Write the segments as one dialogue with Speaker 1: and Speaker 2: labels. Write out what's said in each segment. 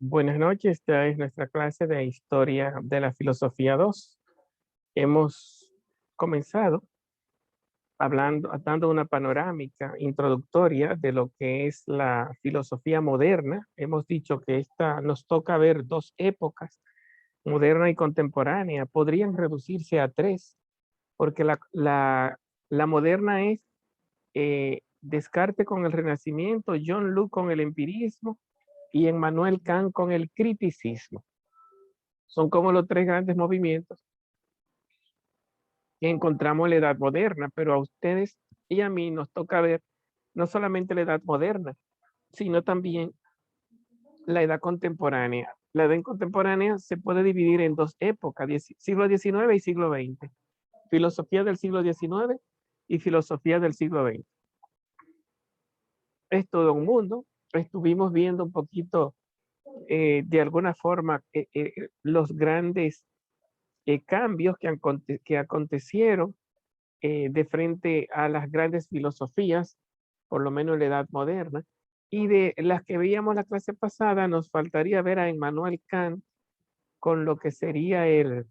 Speaker 1: Buenas noches, esta es nuestra clase de Historia de la Filosofía 2. Hemos comenzado dando una panorámica introductoria de lo que es la filosofía moderna. Hemos dicho que nos toca ver dos épocas, moderna y contemporánea. Podrían reducirse a tres, porque la moderna es Descartes con el Renacimiento, John Locke con el empirismo y Emmanuel Kant con el criticismo. Son como los tres grandes movimientos que encontramos en la edad moderna, pero a ustedes y a mí nos toca ver no solamente la edad moderna, sino también la edad contemporánea. La edad contemporánea se puede dividir en dos épocas, siglo XIX y siglo XX. Filosofía del siglo XIX y filosofía del siglo XX. Es todo un mundo. Estuvimos viendo un poquito, de alguna forma, los grandes cambios que acontecieron de frente a las grandes filosofías, por lo menos en la edad moderna, y de las que veíamos la clase pasada, nos faltaría ver a Immanuel Kant con lo que sería el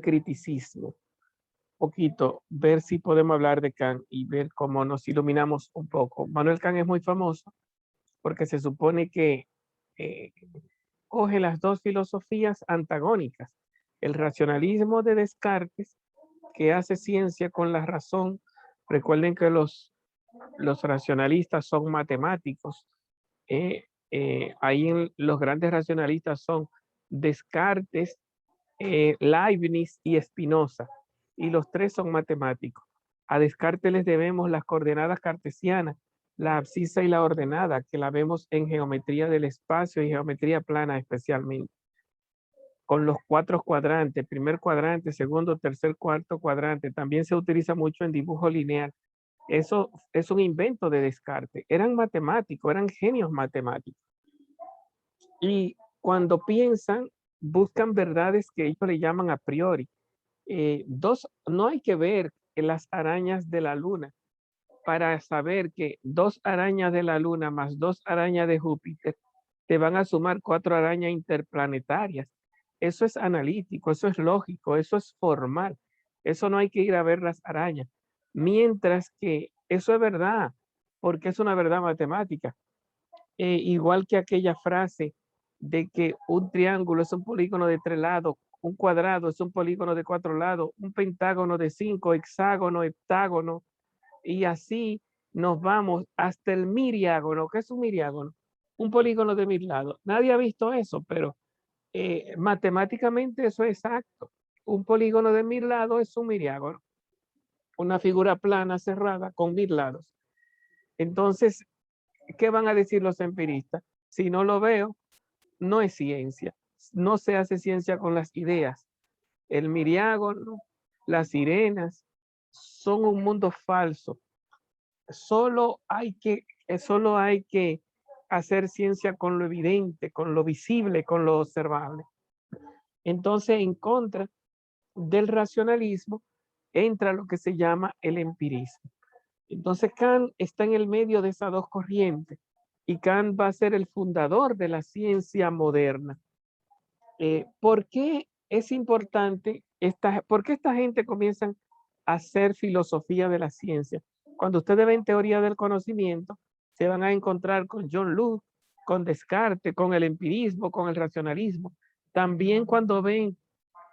Speaker 1: criticismo. Poquito, ver si podemos hablar de Kant y ver cómo nos iluminamos un poco. Immanuel Kant es muy famoso porque se supone que eh, coge las dos filosofías antagónicas, el racionalismo de Descartes, que hace ciencia con la razón. Recuerden que los racionalistas son matemáticos. Ahí los grandes racionalistas son Descartes, Leibniz y Spinoza. Y los tres son matemáticos. A Descartes les debemos las coordenadas cartesianas, la abscisa y la ordenada, que la vemos en geometría del espacio y geometría plana especialmente, con los cuatro cuadrantes, primer cuadrante, segundo, tercer, cuarto cuadrante. También se utiliza mucho en dibujo lineal. Eso es un invento de Descartes. Eran matemáticos, eran genios matemáticos. Y cuando piensan, buscan verdades que ellos le llaman a priori. No hay que ver las arañas de la luna para saber que dos arañas de la luna más dos arañas de Júpiter te van a sumar cuatro arañas interplanetarias. Eso es analítico, eso es lógico, eso es formal. Eso no hay que ir a ver las arañas. Mientras que eso es verdad, porque es una verdad matemática. Igual que aquella frase de que un triángulo es un polígono de 3 lados, un cuadrado es un polígono de 4 lados, un pentágono de 5, hexágono, heptágono, y así nos vamos hasta el miriágono. ¿Qué es un miriágono? Un polígono de 1000 lados. Nadie ha visto eso, pero matemáticamente eso es exacto. Un polígono de 1000 lados es un miriágono, una figura plana cerrada con 1000 lados. Entonces, ¿qué van a decir los empiristas? Si no lo veo, no es ciencia. No se hace ciencia con las ideas. El miriágono, las sirenas, son un mundo falso. Solo hay que hacer ciencia con lo evidente, con lo visible, con lo observable. Entonces, en contra del racionalismo, entra lo que se llama el empirismo. Entonces, Kant está en el medio de esas dos corrientes y Kant va a ser el fundador de la ciencia moderna. ¿Por qué es importante? ¿Por qué esta gente comienza a hacer filosofía de la ciencia? Cuando ustedes ven teoría del conocimiento, se van a encontrar con John Locke, con Descartes, con el empirismo, con el racionalismo. También cuando ven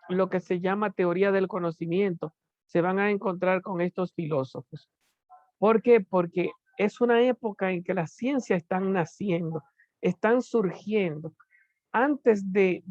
Speaker 1: lo que se llama teoría del conocimiento, se van a encontrar con estos filósofos. ¿Por qué? Porque es una época en que las ciencias están naciendo, están surgiendo. Antes de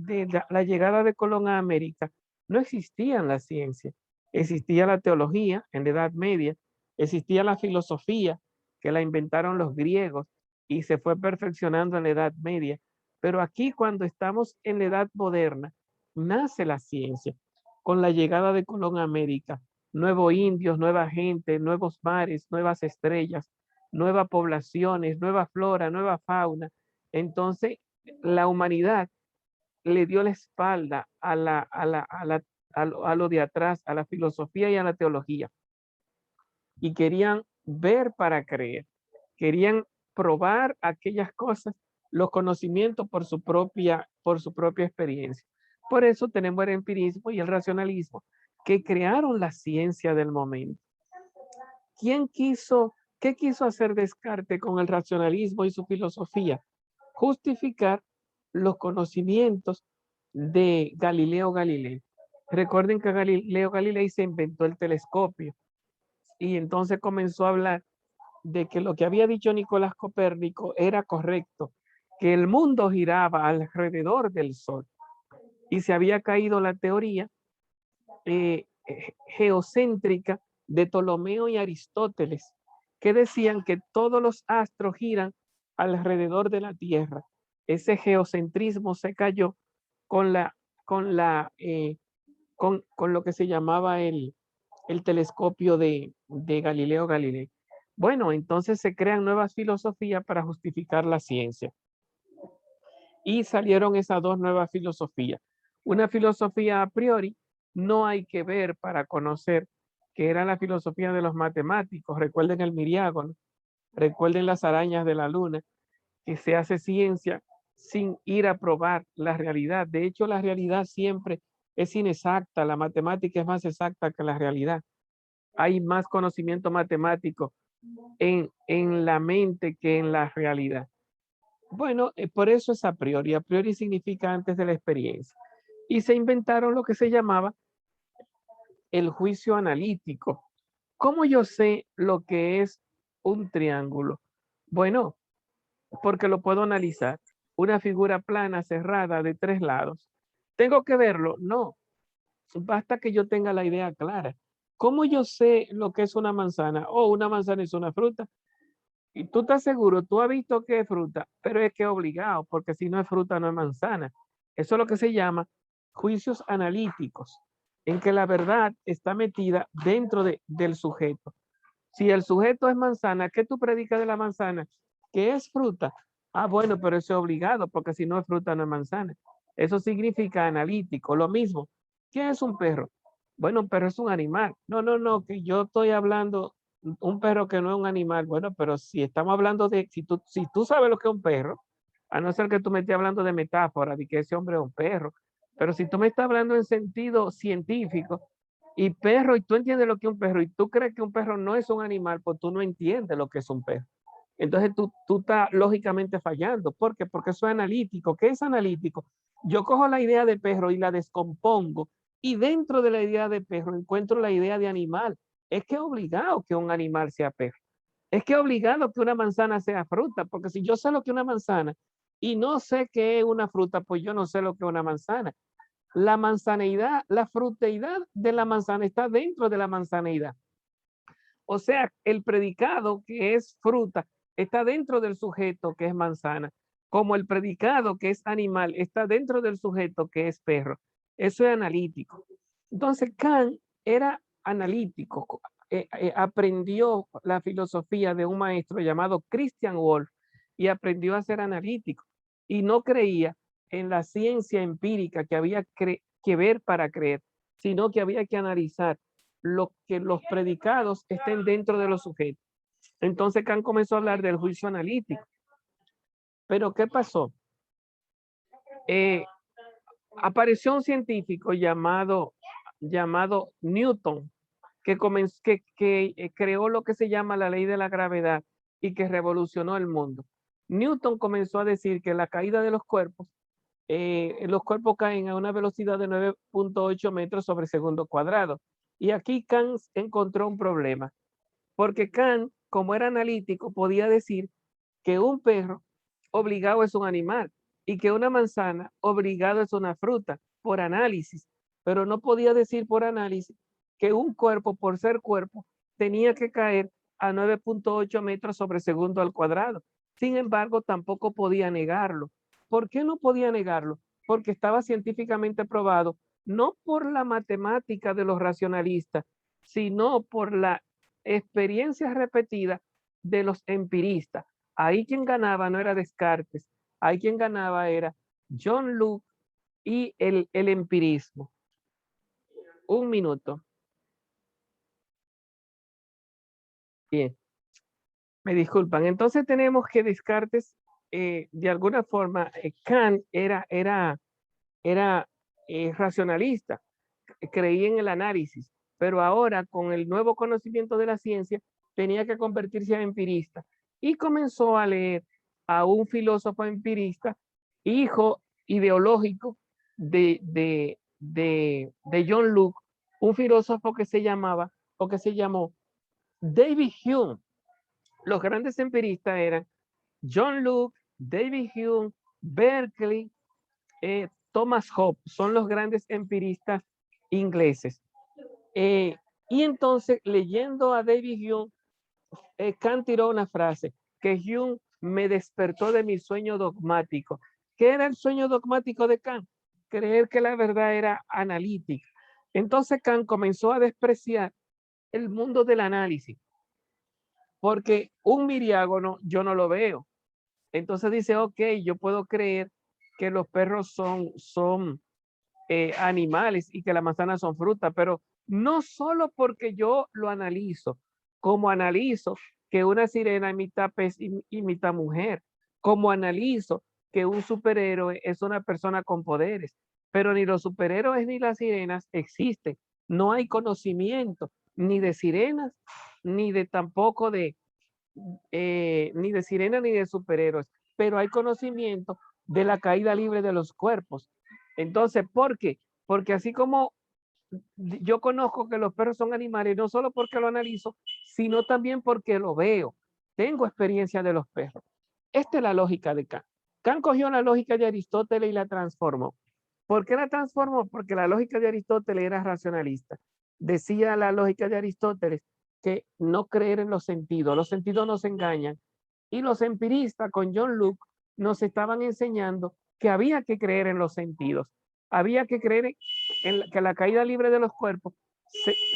Speaker 1: la llegada de Colón a América, no existían las ciencias. Existía la teología en la Edad Media, existía la filosofía que la inventaron los griegos y se fue perfeccionando en la Edad Media. Pero aquí cuando estamos en la Edad Moderna, nace la ciencia con la llegada de Colón a América. Nuevos indios, nueva gente, nuevos mares, nuevas estrellas, nuevas poblaciones, nueva flora, nueva fauna. Entonces, la humanidad le dio la espalda a lo de atrás, a la filosofía y a la teología. Y querían ver para creer. Querían probar aquellas cosas los conocimientos por su propia experiencia. Por eso tenemos el empirismo y el racionalismo, que crearon la ciencia del momento. ¿Qué quiso hacer Descartes con el racionalismo y su filosofía? Justificar los conocimientos de Galileo Galilei. Recuerden que Galileo Galilei se inventó el telescopio y entonces comenzó a hablar de que lo que había dicho Nicolás Copérnico era correcto, que el mundo giraba alrededor del Sol y se había caído la teoría geocéntrica de Ptolomeo y Aristóteles, que decían que todos los astros giran alrededor de la Tierra. Ese geocentrismo se cayó con lo que se llamaba el telescopio de Galileo Galilei. Bueno, entonces se crean nuevas filosofías para justificar la ciencia. Y salieron esas dos nuevas filosofías. Una filosofía a priori, no hay que ver para conocer, que era la filosofía de los matemáticos. Recuerden el miriágono, recuerden las arañas de la luna, que se hace ciencia sin ir a probar la realidad. De hecho, la realidad siempre es inexacta, la matemática es más exacta que la realidad. Hay más conocimiento matemático en la mente que en la realidad. Bueno, por eso es a priori. A priori significa antes de la experiencia. Y se inventaron lo que se llamaba el juicio analítico. ¿Cómo yo sé lo que es un triángulo? Bueno, porque lo puedo analizar. Una figura plana cerrada de 3 lados. ¿Tengo que verlo? No. Basta que yo tenga la idea clara. ¿Cómo yo sé lo que es una manzana? Oh, una manzana es una fruta. Y tú estás seguro, tú has visto que es fruta, pero es que es obligado, porque si no es fruta, no es manzana. Eso es lo que se llama juicios analíticos, en que la verdad está metida dentro del sujeto. Si el sujeto es manzana, ¿qué tú predicas de la manzana? Que es fruta. Ah, bueno, pero eso es obligado, porque si no es fruta, no es manzana. Eso significa analítico. Lo mismo, ¿qué es un perro? Bueno, un perro es un animal. No, no, no, que yo estoy hablando, un perro que no es un animal. Bueno, pero si estamos hablando de, si tú sabes lo que es un perro, a no ser que tú me estés hablando de metáfora, de que ese hombre es un perro, pero si tú me estás hablando en sentido científico, y perro, y tú entiendes lo que es un perro, y tú crees que un perro no es un animal, pues tú no entiendes lo que es un perro. Entonces tú estás lógicamente fallando. ¿Por qué? Porque eso es analítico. ¿Qué es analítico? Yo cojo la idea de perro y la descompongo, y dentro de la idea de perro encuentro la idea de animal. Es que es obligado que un animal sea perro. Es que es obligado que una manzana sea fruta, porque si yo sé lo que es una manzana y no sé qué es una fruta, pues yo no sé lo que es una manzana. La manzaneidad, la fruteidad de la manzana está dentro de la manzaneidad. O sea, el predicado que es fruta está dentro del sujeto que es manzana, como el predicado que es animal está dentro del sujeto que es perro. Eso es analítico. Entonces, Kant era analítico, aprendió la filosofía de un maestro llamado Christian Wolff y aprendió a ser analítico y no creía en la ciencia empírica que había que ver para creer, sino que había que analizar lo que los predicados estén dentro de los sujetos. Entonces Kant comenzó a hablar del juicio analítico. Pero ¿qué pasó? Apareció un científico llamado Newton, que creó lo que se llama la ley de la gravedad y que revolucionó el mundo. Newton comenzó a decir que la caída de los cuerpos caen a una velocidad de 9.8 metros sobre segundo cuadrado. Y aquí Kant encontró un problema, porque Kant, como era analítico, podía decir que un perro obligado es un animal y que una manzana obligado es una fruta, por análisis, pero no podía decir por análisis que un cuerpo, por ser cuerpo, tenía que caer a 9.8 metros sobre segundo al cuadrado. Sin embargo, tampoco podía negarlo. ¿Por qué no podía negarlo? Porque estaba científicamente probado, no por la matemática de los racionalistas, sino por la experiencia repetida de los empiristas. Ahí quien ganaba no era Descartes, ahí quien ganaba era John Locke y el empirismo. Un minuto. Bien, me disculpan. Entonces tenemos que Descartes de alguna forma, Kant era racionalista, creía en el análisis, pero ahora con el nuevo conocimiento de la ciencia tenía que convertirse en empirista y comenzó a leer a un filósofo empirista, hijo ideológico de John Locke, un filósofo que se llamaba o que se llamó David Hume. Los grandes empiristas eran John Locke, David Hume, Berkeley, Thomas Hobbes, son los grandes empiristas ingleses. Y entonces, leyendo a David Hume, Kant tiró una frase, que Hume me despertó de mi sueño dogmático. ¿Qué era el sueño dogmático de Kant? Creer que la verdad era analítica. Entonces Kant comenzó a despreciar el mundo del análisis, porque un miriágono yo no lo veo. Entonces dice, ok, yo puedo creer que los perros son animales y que las manzanas son frutas, pero no solo porque yo lo analizo, como analizo que una sirena es mitad pez y mitad mujer, como analizo que un superhéroe es una persona con poderes, pero ni los superhéroes ni las sirenas existen. No hay conocimiento ni de sirenas, ni de tampoco ni de sirenas ni de superhéroes, pero hay conocimiento de la caída libre de los cuerpos. Entonces, ¿por qué? Porque así como yo conozco que los perros son animales, no solo porque lo analizo, sino también porque lo veo. Tengo experiencia de los perros. Esta es la lógica de Kant. Kant cogió la lógica de Aristóteles y la transformó. ¿Por qué la transformó? Porque la lógica de Aristóteles era racionalista. Decía la lógica de Aristóteles que no creer en los sentidos nos engañan. Y los empiristas con John Locke nos estaban enseñando que había que creer en los sentidos. Había que creer en que la caída libre de los cuerpos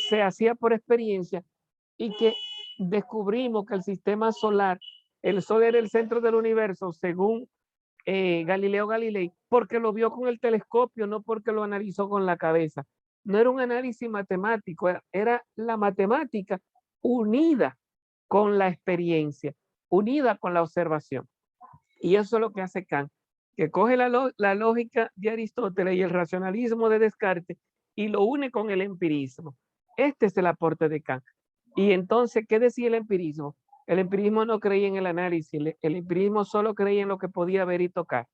Speaker 1: se hacía por experiencia y que descubrimos que el sistema solar, el Sol era el centro del universo, según Galileo Galilei, porque lo vio con el telescopio, no porque lo analizó con la cabeza. No era un análisis matemático, era la matemática unida con la experiencia, unida con la observación. Y eso es lo que hace Kant, que coge la lógica de Aristóteles y el racionalismo de Descartes y lo une con el empirismo. Este es el aporte de Kant. Y entonces, ¿qué decía el empirismo? El empirismo no creía en el análisis, el empirismo solo creía en lo que podía ver y tocar.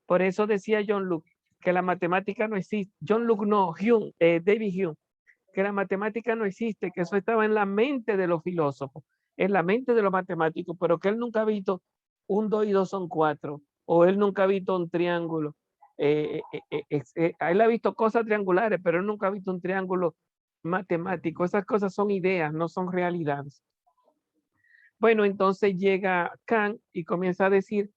Speaker 1: Por eso decía John Locke que la matemática no existe. John Locke no, Hume, David Hume, que la matemática no existe, que eso estaba en la mente de los filósofos, en la mente de los matemáticos, pero que él nunca ha visto un 2 y 2 son 4, o él nunca ha visto un triángulo. Él ha visto cosas triangulares, pero él nunca ha visto un triángulo matemático. Esas cosas son ideas, no son realidades. Bueno, entonces llega Kant y comienza a decir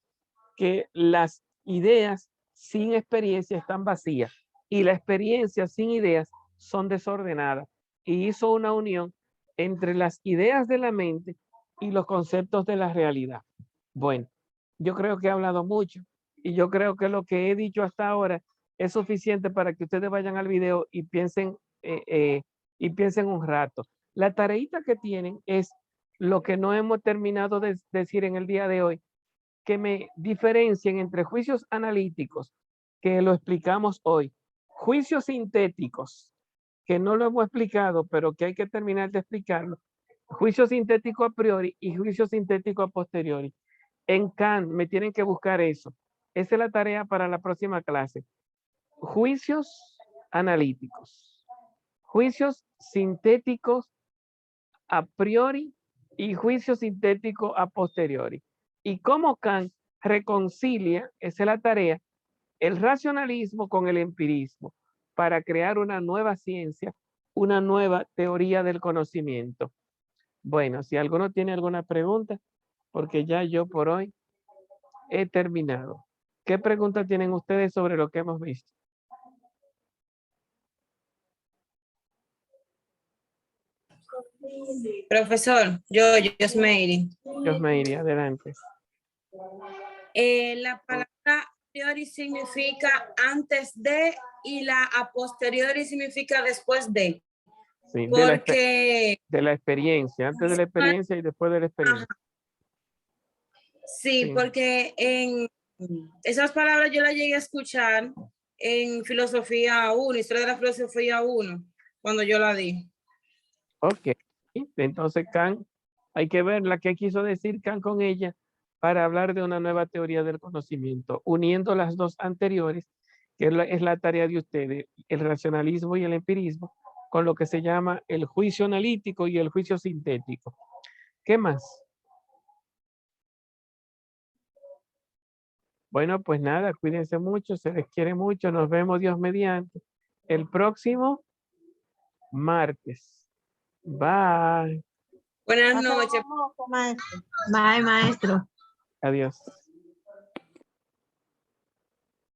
Speaker 1: que las ideas sin experiencia están vacías y la experiencia sin ideas son desordenadas. Y hizo una unión entre las ideas de la mente y los conceptos de la realidad. Bueno, yo creo que he hablado mucho y yo creo que lo que he dicho hasta ahora es suficiente para que ustedes vayan al video y piensen un rato. La tareita que tienen es lo que no hemos terminado de decir en el día de hoy, que me diferencien entre juicios analíticos, que lo explicamos hoy, juicios sintéticos, que no lo hemos explicado, pero que hay que terminar de explicarlo, juicio sintético a priori y juicio sintético a posteriori. En Kant me tienen que buscar eso. Esa es la tarea para la próxima clase. Juicios analíticos, juicios sintéticos a priori y juicio sintético a posteriori. Y cómo Kant reconcilia, esa es la tarea, el racionalismo con el empirismo para crear una nueva ciencia, una nueva teoría del conocimiento. Bueno, si alguno tiene alguna pregunta, porque ya yo por hoy he terminado. ¿Qué preguntas tienen ustedes sobre lo que hemos visto?
Speaker 2: Profesor, Yosmeiri.
Speaker 1: Yosmeiri, adelante.
Speaker 2: La palabra a priori significa antes de y la a posteriori significa después de.
Speaker 1: Sí,
Speaker 2: porque
Speaker 1: de la experiencia, antes de la experiencia y después de la experiencia.
Speaker 2: Sí,
Speaker 1: Sí.
Speaker 2: porque en esas palabras yo las llegué a escuchar en filosofía 1, historia de la filosofía 1, cuando yo la di.
Speaker 1: Ok. Entonces Kant, hay que ver la que quiso decir Kant con ella para hablar de una nueva teoría del conocimiento, uniendo las dos anteriores, que es la tarea de ustedes, el racionalismo y el empirismo, con lo que se llama el juicio analítico y el juicio sintético. ¿Qué más? Bueno, pues nada, cuídense mucho, se les quiere mucho, nos vemos Dios mediante el próximo martes. Bye.
Speaker 2: Buenas
Speaker 3: Hasta
Speaker 2: noches.
Speaker 3: luego, maestro. Bye, maestro.
Speaker 1: Adiós.